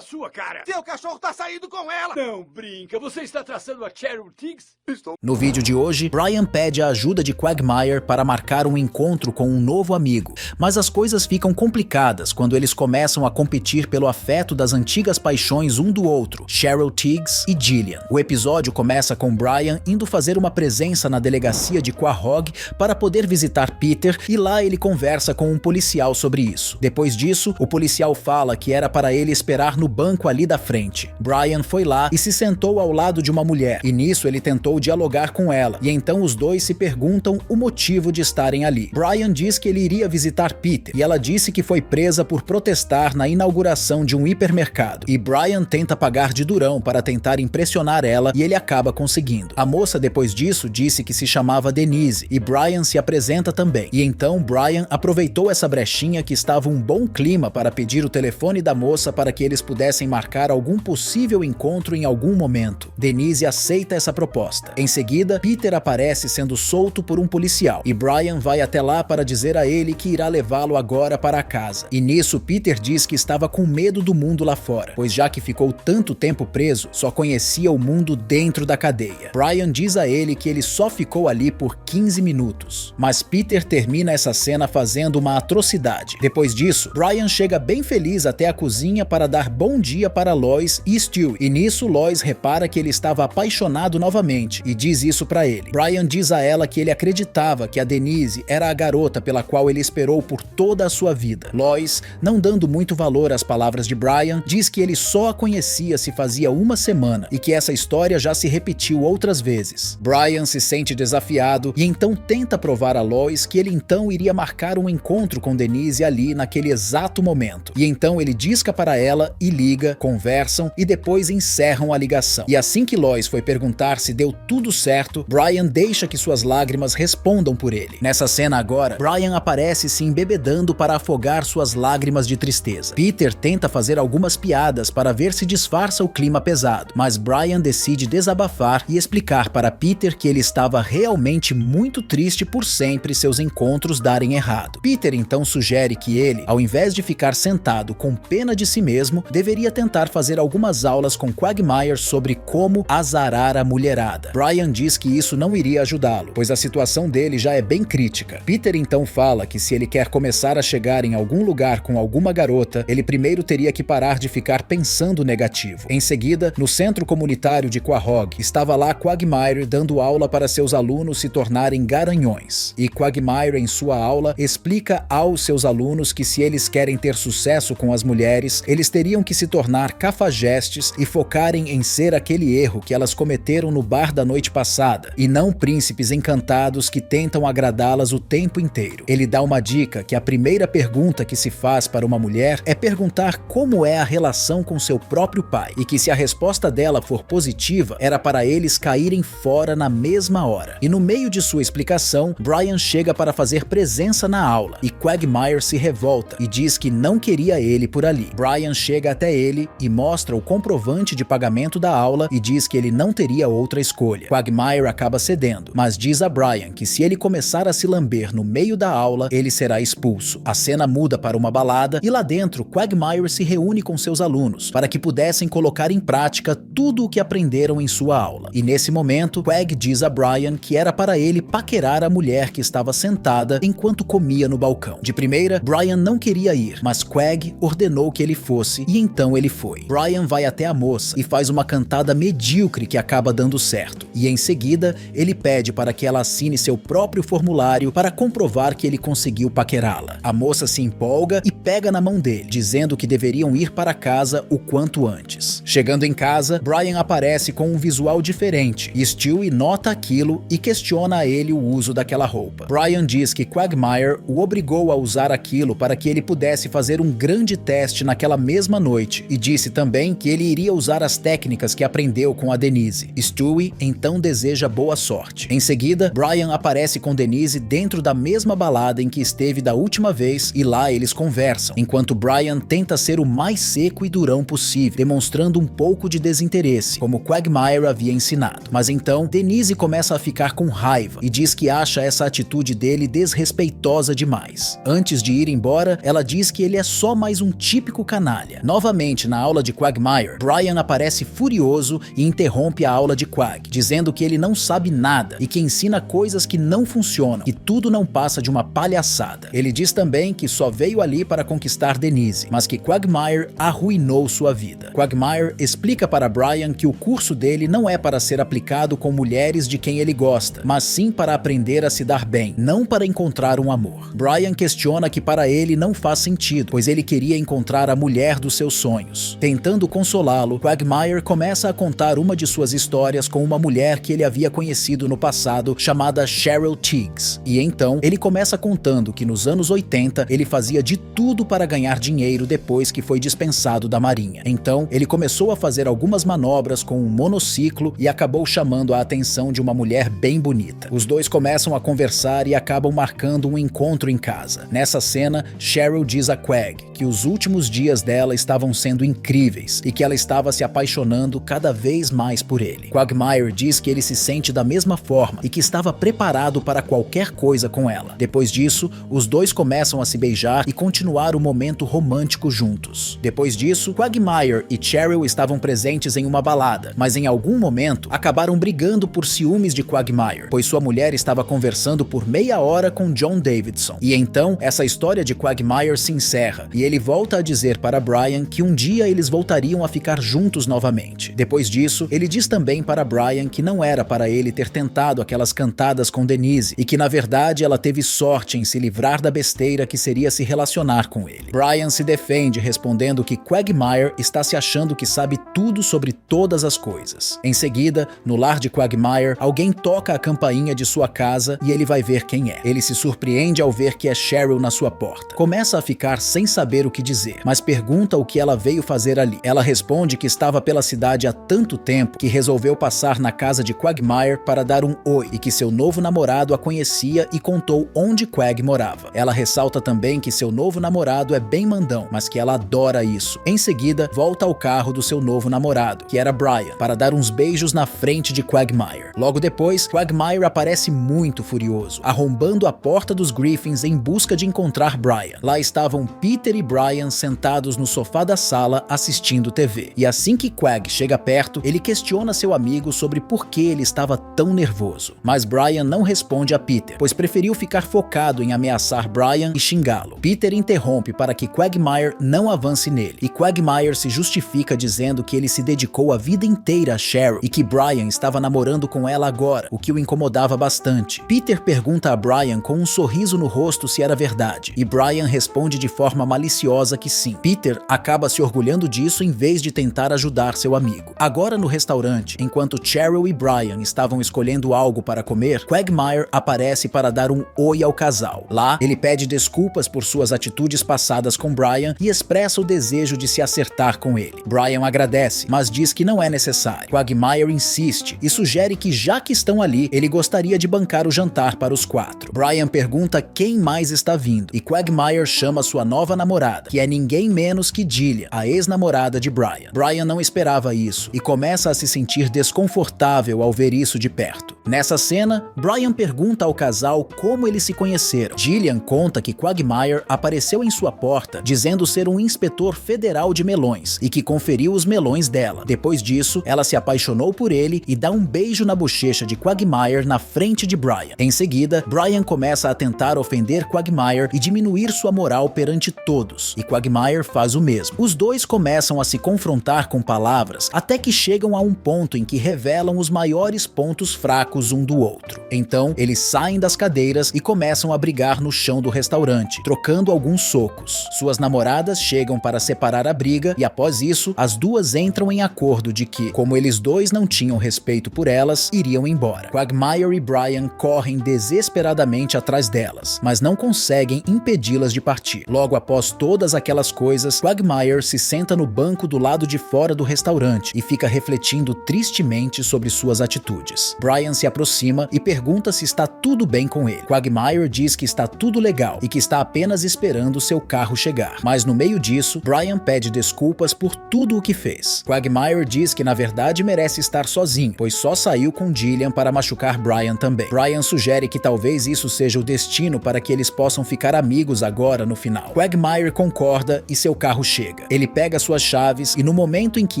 na sua cara. Seu cachorro tá saindo com ela. Não brinca, você está traçando a Cheryl Tiggs? Estou... No vídeo de hoje, Brian pede a ajuda de Quagmire para marcar um encontro com um novo amigo, mas as coisas ficam complicadas quando eles começam a competir pelo afeto das antigas paixões um do outro, Cheryl Tiggs e Gillian. O episódio começa com Brian indo fazer uma presença na delegacia de Quahog para poder visitar Peter e lá ele conversa com um policial sobre isso. Depois disso, o policial fala que era para ele esperar no banco ali da frente. Brian foi lá e se sentou ao lado de uma mulher, e nisso ele tentou dialogar com ela, e então os dois se perguntam o motivo de estarem ali. Brian diz que ele iria visitar Peter, e ela disse que foi presa por protestar na inauguração de um hipermercado, e Brian tenta pagar de durão para tentar impressionar ela, e ele acaba conseguindo. A moça depois disso disse que se chamava Denise, e Brian se apresenta também, e então Brian aproveitou essa brechinha que estava um bom clima para pedir o telefone da moça para que eles pudessem marcar algum possível encontro em algum momento. Denise aceita essa proposta. Em seguida, Peter aparece sendo solto por um policial, e Brian vai até lá para dizer a ele que irá levá-lo agora para casa. E nisso, Peter diz que estava com medo do mundo lá fora, pois já que ficou tanto tempo preso, só conhecia o mundo dentro da cadeia. Brian diz a ele que ele só ficou ali por 15 minutos. Mas Peter termina essa cena fazendo uma atrocidade. Depois disso, Brian chega bem feliz até a cozinha para dar bom dia para Lois e Stu, e nisso Lois repara que ele estava apaixonado novamente e diz isso pra ele. Brian diz a ela que ele acreditava que a Denise era a garota pela qual ele esperou por toda a sua vida. Lois, não dando muito valor às palavras de Brian, diz que ele só a conhecia se fazia uma semana e que essa história já se repetiu outras vezes. Brian se sente desafiado e então tenta provar a Lois que ele então iria marcar um encontro com Denise ali naquele exato momento. E então ele disca para ela e liga, conversam e depois encerram a ligação. E assim que Lois foi perguntar se deu tudo certo, Brian deixa que suas lágrimas respondam por ele. Nessa cena agora, Brian aparece se embebedando para afogar suas lágrimas de tristeza. Peter tenta fazer algumas piadas para ver se disfarça o clima pesado, mas Brian decide desabafar e explicar para Peter que ele estava realmente muito triste por sempre seus encontros darem errado. Peter então sugere que ele, ao invés de ficar sentado com pena de si mesmo, deveria tentar fazer algumas aulas com Quagmire sobre como azarar a mulherada. Brian diz que isso não iria ajudá-lo, pois a situação dele já é bem crítica. Peter então fala que se ele quer começar a chegar em algum lugar com alguma garota, ele primeiro teria que parar de ficar pensando negativo. Em seguida, no centro comunitário de Quahog, estava lá Quagmire dando aula para seus alunos se tornarem garanhões. E Quagmire, em sua aula, explica aos seus alunos que se eles querem ter sucesso com as mulheres, eles teriam que se tornar cafajestes e focarem em ser aquele erro que elas cometeram no bar da noite passada, e não príncipes encantados que tentam agradá-las o tempo inteiro. Ele dá uma dica que a primeira pergunta que se faz para uma mulher é perguntar como é a relação com seu próprio pai, e que se a resposta dela for positiva, era para eles caírem fora na mesma hora. E no meio de sua explicação, Brian chega para fazer presença na aula, e Quagmire se revolta e diz que não queria ele por ali. Brian chega até ele e mostra o comprovante de pagamento da aula e diz que ele não teria outra escolha. Quagmire acaba cedendo, mas diz a Brian que se ele começar a se lamber no meio da aula, ele será expulso. A cena muda para uma balada e lá dentro Quagmire se reúne com seus alunos para que pudessem colocar em prática tudo o que aprenderam em sua aula. E nesse momento, Quag diz a Brian que era para ele paquerar a mulher que estava sentada enquanto comia no balcão. De primeira, Brian não queria ir, mas Quag ordenou que ele fosse e então ele foi. Brian vai até a moça e faz uma cantada medíocre que acaba dando certo. E em seguida, ele pede para que ela assine seu próprio formulário para comprovar que ele conseguiu paquerá-la. A moça se empolga e pega na mão dele, dizendo que deveriam ir para casa o quanto antes. Chegando em casa, Brian aparece com um visual diferente e Stewie nota aquilo e questiona a ele o uso daquela roupa. Brian diz que Quagmire o obrigou a usar aquilo para que ele pudesse fazer um grande teste naquela mesma noite e disse também que ele iria usar as técnicas que aprendeu com a Denise. Stewie então deseja boa sorte. Em seguida, Brian aparece com Denise dentro da mesma balada em que esteve da última vez e lá eles conversam, enquanto Brian tenta ser o mais seco e durão possível, demonstrando um pouco de desinteresse, como Quagmire havia ensinado. Mas então, Denise começa a ficar com raiva e diz que acha essa atitude dele desrespeitosa demais. Antes de ir embora, ela diz que ele é só mais um típico canalha. Novamente, novamente na aula de Quagmire, Brian aparece furioso e interrompe a aula de Quag, dizendo que ele não sabe nada e que ensina coisas que não funcionam, que tudo não passa de uma palhaçada. Ele diz também que só veio ali para conquistar Denise, mas que Quagmire arruinou sua vida. Quagmire explica para Brian que o curso dele não é para ser aplicado com mulheres de quem ele gosta, mas sim para aprender a se dar bem, não para encontrar um amor. Brian questiona que para ele não faz sentido, pois ele queria encontrar a mulher dos seus sonhos. Tentando consolá-lo, Quagmire começa a contar uma de suas histórias com uma mulher que ele havia conhecido no passado, chamada Cheryl Tiggs. E então, ele começa contando que nos anos 80, ele fazia de tudo para ganhar dinheiro depois que foi dispensado da Marinha. Então, ele começou a fazer algumas manobras com um monociclo e acabou chamando a atenção de uma mulher bem bonita. Os dois começam a conversar e acabam marcando um encontro em casa. Nessa cena, Cheryl diz a Quag que os últimos dias dela estavam sendo incríveis e que ela estava se apaixonando cada vez mais por ele. Quagmire diz que ele se sente da mesma forma e que estava preparado para qualquer coisa com ela. Depois disso, os dois começam a se beijar e continuar o momento romântico juntos. Depois disso, Quagmire e Cheryl estavam presentes em uma balada, mas em algum momento acabaram brigando por ciúmes de Quagmire, pois sua mulher estava conversando por meia hora com John Davidson. E então, essa história de Quagmire se encerra e ele volta a dizer para Brian que um dia eles voltariam a ficar juntos novamente. Depois disso, ele diz também para Brian que não era para ele ter tentado aquelas cantadas com Denise e que na verdade ela teve sorte em se livrar da besteira que seria se relacionar com ele. Brian se defende respondendo que Quagmire está se achando que sabe tudo sobre todas as coisas. Em seguida, no lar de Quagmire, alguém toca a campainha de sua casa e ele vai ver quem é. Ele se surpreende ao ver que é Cheryl na sua porta. Começa a ficar sem saber o que dizer, mas pergunta o que ela veio fazer ali. Ela responde que estava pela cidade há tanto tempo que resolveu passar na casa de Quagmire para dar um oi e que seu novo namorado a conhecia e contou onde Quag morava. Ela ressalta também que seu novo namorado é bem mandão, mas que ela adora isso. Em seguida, volta ao carro do seu novo namorado, que era Brian, para dar uns beijos na frente de Quagmire. Logo depois, Quagmire aparece muito furioso, arrombando a porta dos Griffins em busca de encontrar Brian. Lá estavam Peter e Brian sentados no sofá da sala assistindo TV. E assim que Quag chega perto, ele questiona seu amigo sobre por que ele estava tão nervoso. Mas Brian não responde a Peter, pois preferiu ficar focado em ameaçar Brian e xingá-lo. Peter interrompe para que Quagmire não avance nele, e Quagmire se justifica dizendo que ele se dedicou a vida inteira a Cheryl e que Brian estava namorando com ela agora, o que o incomodava bastante. Peter pergunta a Brian com um sorriso no rosto se era verdade, e Brian responde de forma maliciosa que sim. Peter acaba se orgulhando disso em vez de tentar ajudar seu amigo. Agora no restaurante, enquanto Cheryl e Brian estavam escolhendo algo para comer, Quagmire aparece para dar um oi ao casal. Lá, ele pede desculpas por suas atitudes passadas com Brian e expressa o desejo de se acertar com ele. Brian agradece, mas diz que não é necessário. Quagmire insiste e sugere que já que estão ali, ele gostaria de bancar o jantar para os quatro. Brian pergunta quem mais está vindo e Quagmire chama sua nova namorada, que é ninguém menos que Jillian, a ex-namorada de Brian. Brian não esperava isso e começa a se sentir desconfortável ao ver isso de perto. Nessa cena, Brian pergunta ao casal como eles se conheceram. Jillian conta que Quagmire apareceu em sua porta dizendo ser um inspetor federal de melões e que conferiu os melões dela. Depois disso, ela se apaixonou por ele e dá um beijo na bochecha de Quagmire na frente de Brian. Em seguida, Brian começa a tentar ofender Quagmire e diminuir sua moral perante todos, e Quagmire faz o mesmo. Os dois começam a se confrontar com palavras até que chegam a um ponto em que revelam os maiores pontos fracos um do outro. Então, eles saem das cadeiras e começam a brigar no chão do restaurante, trocando alguns socos. Suas namoradas chegam para separar a briga e após isso, as duas entram em acordo de que, como eles dois não tinham respeito por elas, iriam embora. Quagmire e Brian correm desesperadamente atrás delas, mas não conseguem impedi-las de partir. Logo após todas aquelas coisas, Quagmire se senta no banco do lado de fora do restaurante e fica refletindo tristemente sobre suas atitudes. Brian se aproxima e pergunta se está tudo bem com ele. Quagmire diz que está tudo legal e que está apenas esperando seu carro chegar. Mas no meio disso, Brian pede desculpas por tudo o que fez. Quagmire diz que na verdade merece estar sozinho, pois só saiu com Gillian para machucar Brian também. Brian sugere que talvez isso seja o destino para que eles possam ficar amigos agora no final. Quagmire concorda e seu carro chega. Ele pega suas chaves e no momento em que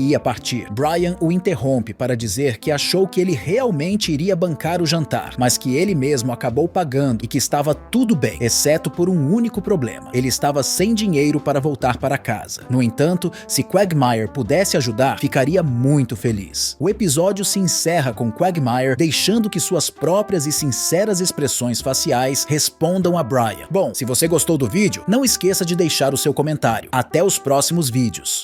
ia partir, Brian o interrompe para dizer que achou que ele realmente iria bancar o jantar, mas que ele mesmo acabou pagando e que estava tudo bem, exceto por um único problema. Ele estava sem dinheiro para voltar para casa. No entanto, se Quagmire pudesse ajudar, ficaria muito feliz. O episódio se encerra com Quagmire deixando que suas próprias e sinceras expressões faciais respondam a Brian. Bom, se você gostou do vídeo, não esqueça de deixar o seu comentário. Até os próximos vídeos.